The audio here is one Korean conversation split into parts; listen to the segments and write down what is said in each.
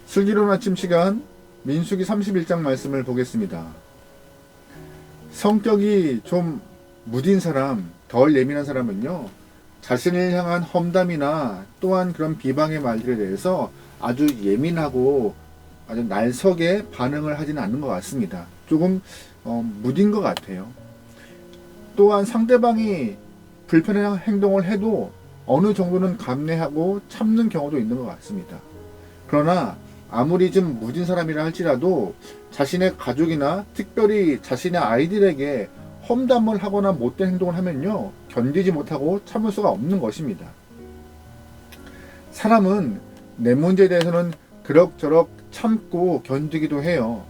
슬기로운 아침 시간 민수기 31장 말씀을 보겠습니다. 성격이 좀 무딘 사람, 덜 예민한 사람은요, 자신을 향한 험담이나 또한 그런 비방의 말들에 대해서 아주 예민하고 아주 날석에 반응을 하지는 않는 것 같습니다. 조금 무딘 것 같아요. 또한 상대방이 불편한 행동을 해도 어느 정도는 감내하고 참는 경우도 있는 것 같습니다. 그러나 아무리 좀 무딘 사람이라 할지라도 자신의 가족이나 특별히 자신의 아이들에게 험담을 하거나 못된 행동을 하면요, 견디지 못하고 참을 수가 없는 것입니다. 사람은 내 문제에 대해서는 그럭저럭 참고 견디기도 해요.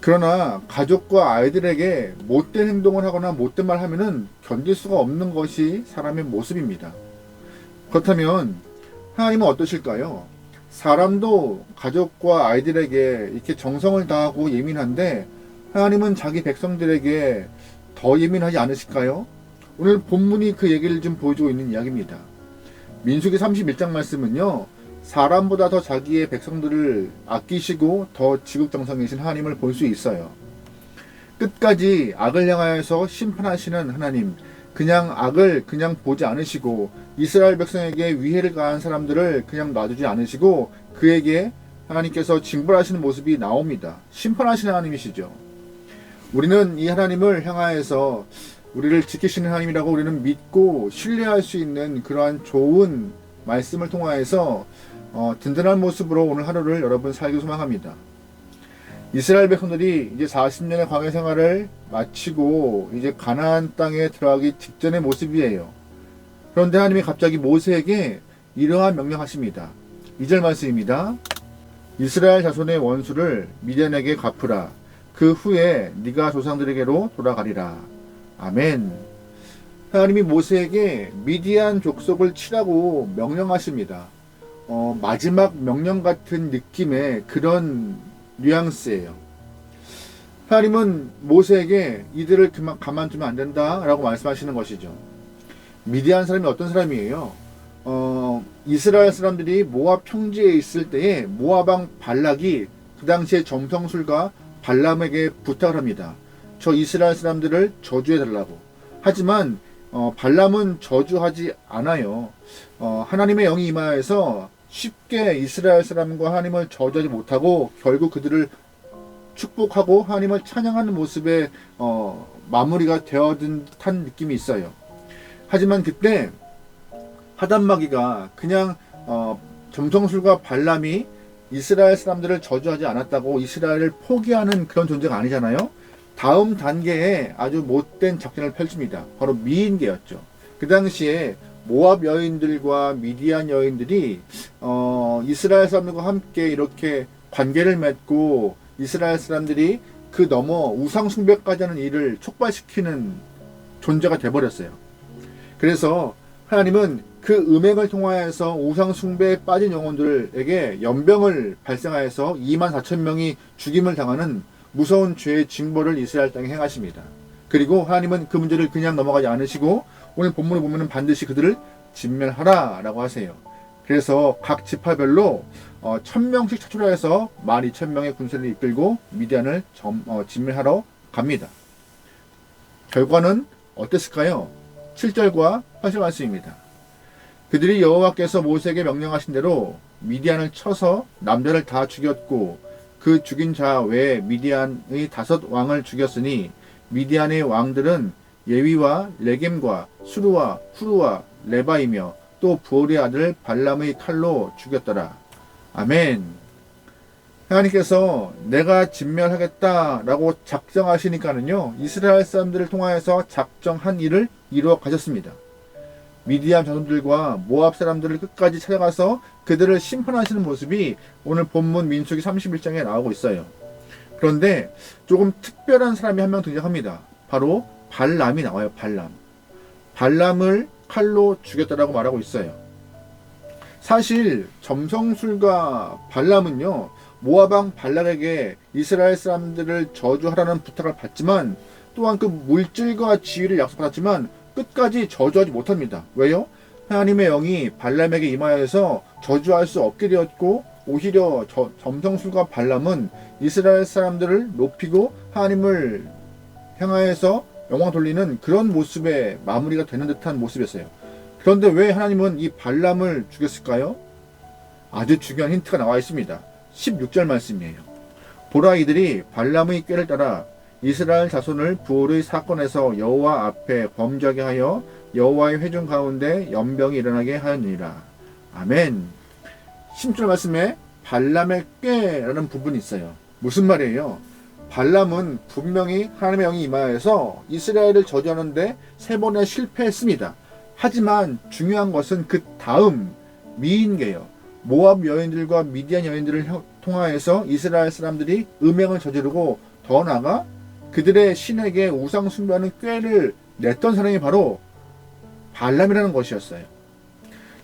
그러나 가족과 아이들에게 못된 행동을 하거나 못된 말 하면은 견딜 수가 없는 것이 사람의 모습입니다. 그렇다면 하나님은 어떠실까요? 사람도 가족과 아이들에게 이렇게 정성을 다하고 예민한데 하나님은 자기 백성들에게 더 예민하지 않으실까요? 오늘 본문이 그 얘기를 좀 보여주고 있는 이야기입니다. 민수기 31장 말씀은요, 사람보다 더 자기의 백성들을 아끼시고 더 지극정성이신 하나님을 볼 수 있어요. 끝까지 악을 향하여서 심판하시는 하나님, 그냥 악을 그냥 보지 않으시고 이스라엘 백성에게 위해를 가한 사람들을 그냥 놔두지 않으시고 그에게 하나님께서 징벌하시는 모습이 나옵니다. 심판하시는 하나님이시죠. 우리는 이 하나님을 향하여서 우리를 지키시는 하나님이라고 우리는 믿고 신뢰할 수 있는 그러한 좋은 말씀을 통하여서 든든한 모습으로 오늘 하루를 여러분 살기 소망합니다. 이스라엘 백성들이 이제 40년의 광야 생활을 마치고 이제 가나안 땅에 들어가기 직전의 모습이에요. 그런데 하나님이 갑자기 모세에게 이러한 명령하십니다. 2절 말씀입니다. 이스라엘 자손의 원수를 미디안에게 갚으라. 그 후에 네가 조상들에게로 돌아가리라. 아멘. 하나님이 모세에게 미디안 족속을 치라고 명령하십니다. 마지막 명령 같은 느낌의 그런 뉘앙스예요. 하나님은 모세에게 이들을 가만 두면 안 된다라고 말씀하시는 것이죠. 미디안 사람이 어떤 사람이에요? 이스라엘 사람들이 모압 평지에 있을 때에 모압 왕 발락이 그 당시에 점성술과 발람에게 부탁을 합니다. 저 이스라엘 사람들을 저주해 달라고. 하지만 발람은 저주하지 않아요. 하나님의 영이 임하여서 쉽게 이스라엘 사람과 하나님을 저주하지 못하고 결국 그들을 축복하고 하나님을 찬양하는 모습에 마무리가 되어든 듯한 느낌이 있어요. 하지만 그때 하단마귀가 그냥 점성술과 발람이 이스라엘 사람들을 저주하지 않았다고 이스라엘을 포기하는 그런 존재가 아니잖아요. 다음 단계에 아주 못된 작전을 펼칩니다. 바로 미인계였죠. 그 당시에 모압 여인들과 미디안 여인들이 이스라엘 사람들과 함께 이렇게 관계를 맺고 이스라엘 사람들이 그 넘어 우상 숭배까지 하는 일을 촉발시키는 존재가 돼버렸어요. 그래서 하나님은 그 음행을 통하여서 우상 숭배에 빠진 영혼들에게 연병을 발생하여서 24,000명이 죽임을 당하는 무서운 죄의 징벌을 이스라엘 땅에 행하십니다. 그리고 하나님은 그 문제를 그냥 넘어가지 않으시고 오늘 본문을 보면 반드시 그들을 진멸하라 라고 하세요. 그래서 각 지파별로 1000명씩 차출하여서 12,000명의 군사를 이끌고 미디안을 진멸하러 갑니다. 결과는 어땠을까요? 7절과 8절 말씀입니다. 그들이 여호와께서 모세에게 명령하신 대로 미디안을 쳐서 남자를 다 죽였고 그 죽인 자 외에 미디안의 5 왕을 죽였으니 미디안의 왕들은 예위와 레겜과 수루와 후루와 레바이며 또 부올의 아들 발람의 칼로 죽였더라. 아멘. 하나님께서 내가 진멸하겠다라고 작정하시니까는요, 이스라엘 사람들을 통하여서 작정한 일을 이루어 가셨습니다. 미디안 자손들과 모압 사람들을 끝까지 찾아가서 그들을 심판하시는 모습이 오늘 본문 민수기 31장에 나오고 있어요. 그런데 조금 특별한 사람이 한 명 등장합니다. 바로 발람이 나와요. 발람을 칼로 죽였다라고 말하고 있어요. 사실 점성술과 발람은요, 모압 왕 발락에게 이스라엘 사람들을 저주하라는 부탁을 받지만 또한 그 물질과 지위를 약속받았지만 끝까지 저주하지 못합니다. 왜요? 하나님의 영이 발람에게 임하여서 저주할 수 없게 되었고, 오히려 점성술과 발람은 이스라엘 사람들을 높이고 하나님을 향하여서 영광 돌리는 그런 모습의 마무리가 되는 듯한 모습이었어요. 그런데 왜 하나님은 이 발람을 죽였을까요? 아주 중요한 힌트가 나와 있습니다. 16절 말씀이에요. 보라, 이들이 발람의 꾀를 따라 이스라엘 자손을 부올의 사건에서 여호와 앞에 범죄하게 하여 여호와의 회중 가운데 연병이 일어나게 하였느니라. 아멘. 16절 말씀에 발람의 꾀라는 부분이 있어요. 무슨 말이에요? 발람은 분명히 하나님의 영이 임하여서 이스라엘을 저주하는데 3번에 실패했습니다. 하지만 중요한 것은 그 다음 미인계요, 모압 여인들과 미디안 여인들을 통하여서 이스라엘 사람들이 음행을 저지르고 더 나아가 그들의 신에게 우상 숭배하는 꾀를 냈던 사람이 바로 발람이라는 것이었어요.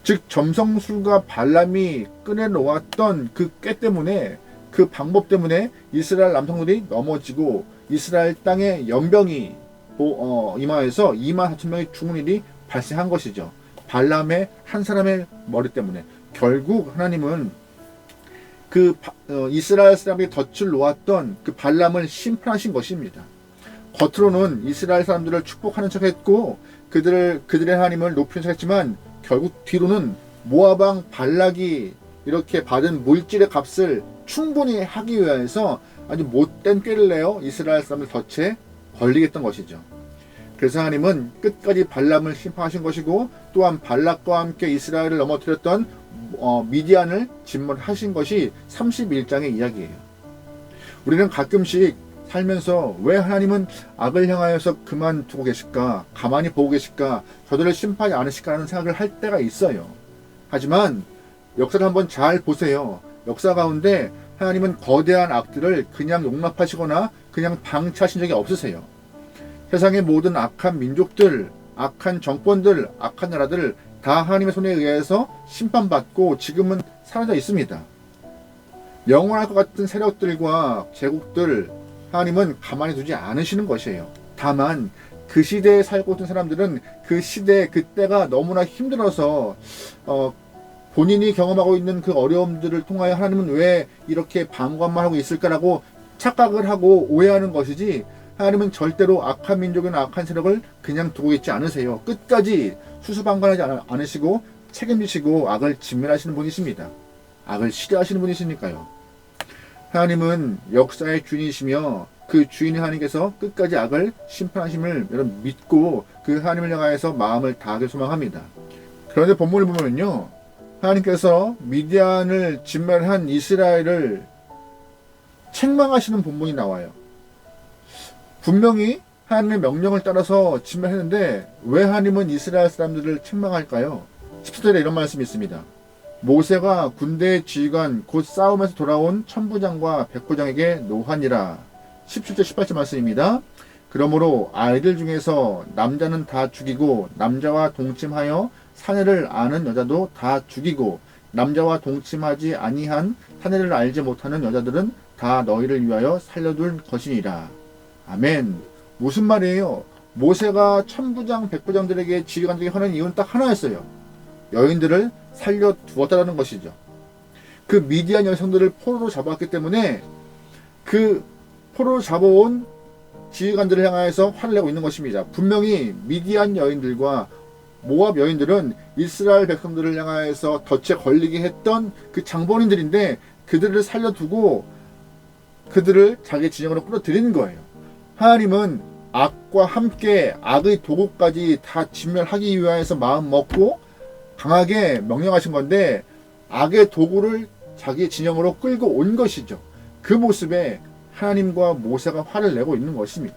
즉 점성술과 발람이 꺼내놓았던 그 꾀 때문에, 그 방법 때문에 이스라엘 남성들이 넘어지고 이스라엘 땅에 연병이 임하여서 2만 4천 명이 죽은 일이 발생한 것이죠. 발람의 한 사람의 머리 때문에. 결국 하나님은 그 이스라엘 사람이 덫을 놓았던 그 발람을 심판하신 것입니다. 겉으로는 이스라엘 사람들을 축복하는 척했고 그들의 하나님을 높이는 척했지만 결국 뒤로는 모압 왕 발락이 이렇게 받은 물질의 값을 충분히 하기 위해서 아주 못된 꾀를 내어 이스라엘 사람을 덫에 걸리게 했던 것이죠. 그래서 하나님은 끝까지 발람을 심판하신 것이고, 또한 발락과 함께 이스라엘을 넘어뜨렸던 미디안을 진멸하신 것이 31장의 이야기예요. 우리는 가끔씩 살면서 왜 하나님은 악을 향하여서 그만두고 계실까, 가만히 보고 계실까, 저들을 심판하지 않으실까 하는 생각을 할 때가 있어요. 하지만 역사를 한번 잘 보세요. 역사 가운데 하나님은 거대한 악들을 그냥 용납하시거나 그냥 방치하신 적이 없으세요. 세상의 모든 악한 민족들, 악한 정권들, 악한 나라들 다 하나님의 손에 의해서 심판받고 지금은 사라져 있습니다. 영원할 것 같은 세력들과 제국들, 하나님은 가만히 두지 않으시는 것이에요. 다만 그 시대에 살고 있는 사람들은 그 시대, 그때가 너무나 힘들어서 본인이 경험하고 있는 그 어려움들을 통하여 하나님은 왜 이렇게 방관만 하고 있을까라고 착각을 하고 오해하는 것이지, 하나님은 절대로 악한 민족이나 악한 세력을 그냥 두고 있지 않으세요. 끝까지 수수방관하지 않으시고 책임지시고 악을 진멸하시는 분이십니다. 악을 싫어하시는 분이시니까요. 하나님은 역사의 주인이시며 그 주인의 하나님께서 끝까지 악을 심판하심을 여러분 믿고 그 하나님을 향하여서 마음을 다하게 소망합니다. 그런데 본문을 보면요, 하나님께서 미디안을 진멸한 이스라엘을 책망하시는 본문이 나와요. 분명히 하나님의 명령을 따라서 진멸했는데 왜 하나님은 이스라엘 사람들을 책망할까요? 17절에 이런 말씀이 있습니다. 모세가 군대의 지휘관 곧 싸움에서 돌아온 천부장과 백부장에게 노하니라. 17절 18절 말씀입니다. 그러므로 아이들 중에서 남자는 다 죽이고 남자와 동침하여 사내를 아는 여자도 다 죽이고 남자와 동침하지 아니한 사내를 알지 못하는 여자들은 다 너희를 위하여 살려둘 것이니라. 아멘. 무슨 말이에요? 모세가 천부장 백부장들에게 지휘관들에게 하는 이유는 딱 하나였어요. 여인들을 살려두었다는 것이죠. 그 미디안 여성들을 포로로 잡았기 때문에 그 포로로 잡아온 지휘관들을 향하여서 화를 내고 있는 것입니다. 분명히 미디안 여인들과 모압 여인들은 이스라엘 백성들을 향하여서 덫에 걸리게 했던 그 장본인들인데 그들을 살려두고 그들을 자기 진영으로 끌어들이는 거예요. 하나님은 악과 함께 악의 도구까지 다 진멸하기 위하여서 마음 먹고 강하게 명령하신 건데 악의 도구를 자기 진영으로 끌고 온 것이죠. 그 모습에 하나님과 모세가 화를 내고 있는 것입니다.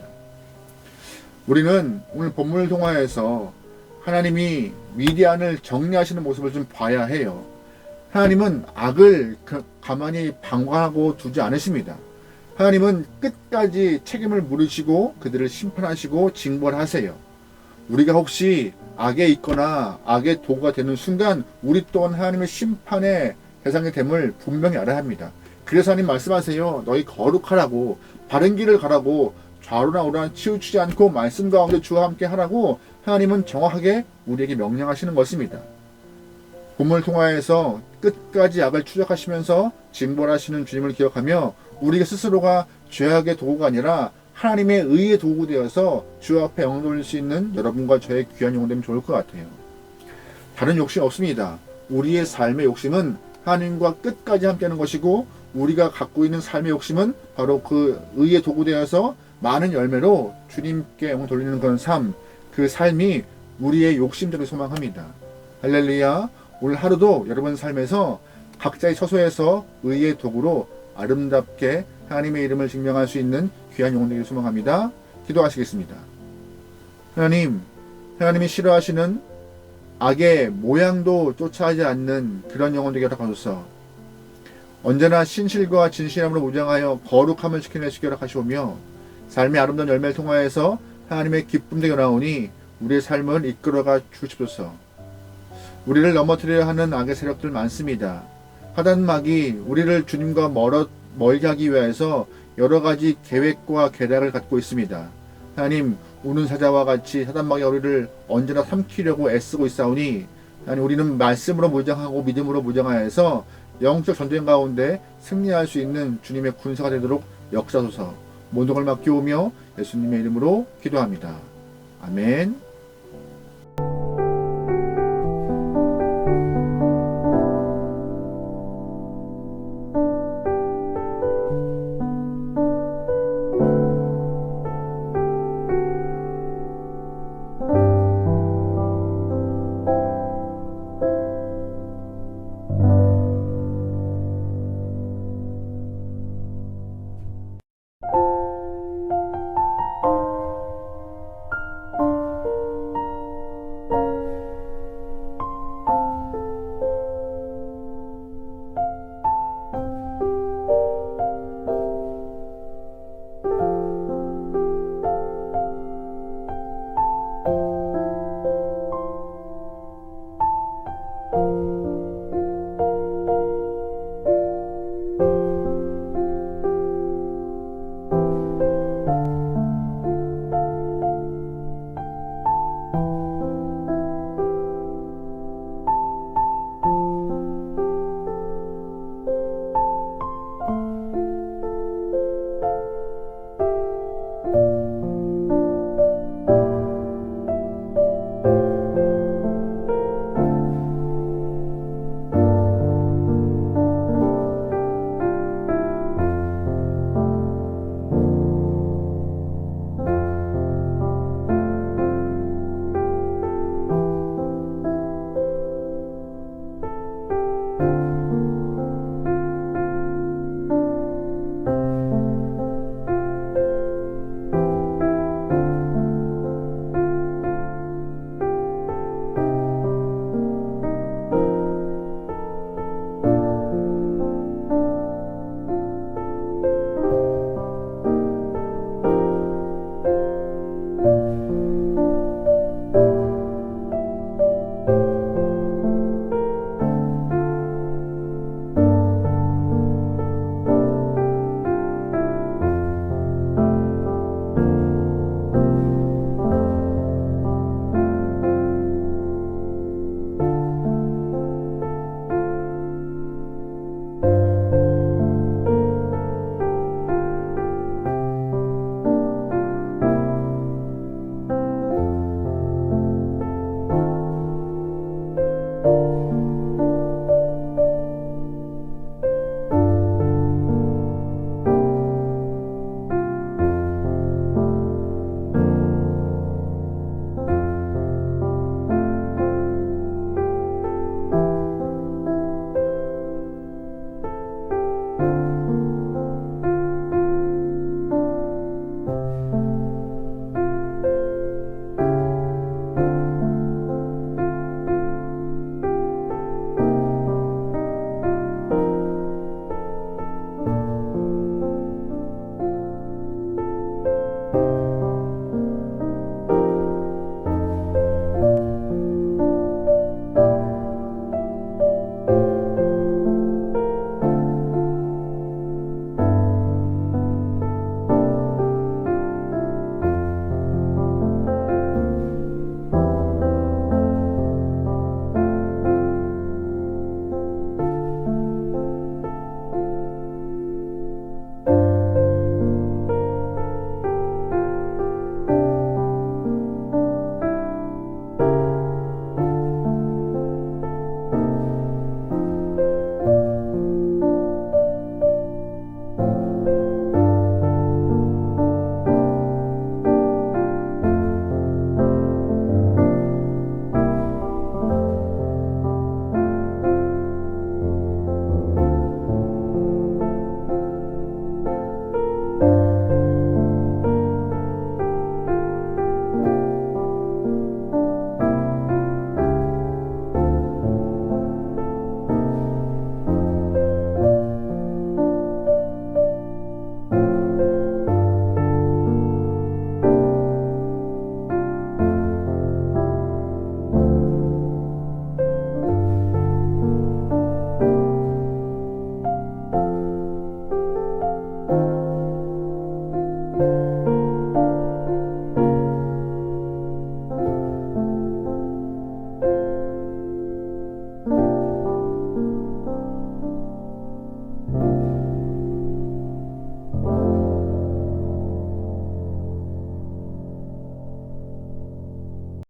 우리는 오늘 본문을 통하여서 하나님이 미디안을 정리하시는 모습을 좀 봐야 해요. 하나님은 악을 가만히 방관하고 두지 않으십니다. 하나님은 끝까지 책임을 물으시고 그들을 심판하시고 징벌하세요. 우리가 혹시 악에 있거나 악의 도구가 되는 순간 우리 또한 하나님의 심판의 대상이 됨을 분명히 알아야 합니다. 그래서 하나님 말씀하세요. 너희 거룩하라고, 바른 길을 가라고, 좌우나 우로나 치우치지 않고 말씀 가운데 주와 함께 하라고 하나님은 정확하게 우리에게 명령하시는 것입니다. 봄을 통하여서 끝까지 악을 추적하시면서 징벌하시는 주님을 기억하며 우리 스스로가 죄악의 도구가 아니라 하나님의 의의 도구 되어서 주 앞에 영광 돌릴 수 있는 여러분과 저의 귀한 영혼 되면 좋을 것 같아요. 다른 욕심 없습니다. 우리의 삶의 욕심은 하나님과 끝까지 함께하는 것이고 우리가 갖고 있는 삶의 욕심은 바로 그 의의 도구 되어서 많은 열매로 주님께 영광 돌리는 그런 삶, 그 삶이 우리의 욕심들을 소망합니다. 할렐루야. 오늘 하루도 여러분 삶에서 각자의 처소에서 의의 도구로 아름답게 하나님의 이름을 증명할 수 있는 귀한 영혼 되기를 소망합니다. 기도하시겠습니다. 하나님이 싫어하시는 악의 모양도 쫓아하지 않는 그런 영혼 되게 하소서. 언제나 신실과 진실함으로 무장하여 거룩함을 지켜내시기 허락하시오며 삶의 아름다운 열매를 통하여서 하나님의 기쁨 되게 나오니 우리의 삶을 이끌어가 주십소서. 우리를 넘어뜨려야 하는 악의 세력들 많습니다. 사단막이 우리를 주님과 멀게 하기 위해서 여러 가지 계획과 계략을 갖고 있습니다. 하나님, 우는 사자와 같이 사단막이 우리를 언제나 삼키려고 애쓰고 있사오니 하나님, 우리는 말씀으로 무장하고 믿음으로 무장하여서 영적 전쟁 가운데 승리할 수 있는 주님의 군사가 되도록 역사소서. 모든 걸 맡기오며 예수님의 이름으로 기도합니다. 아멘.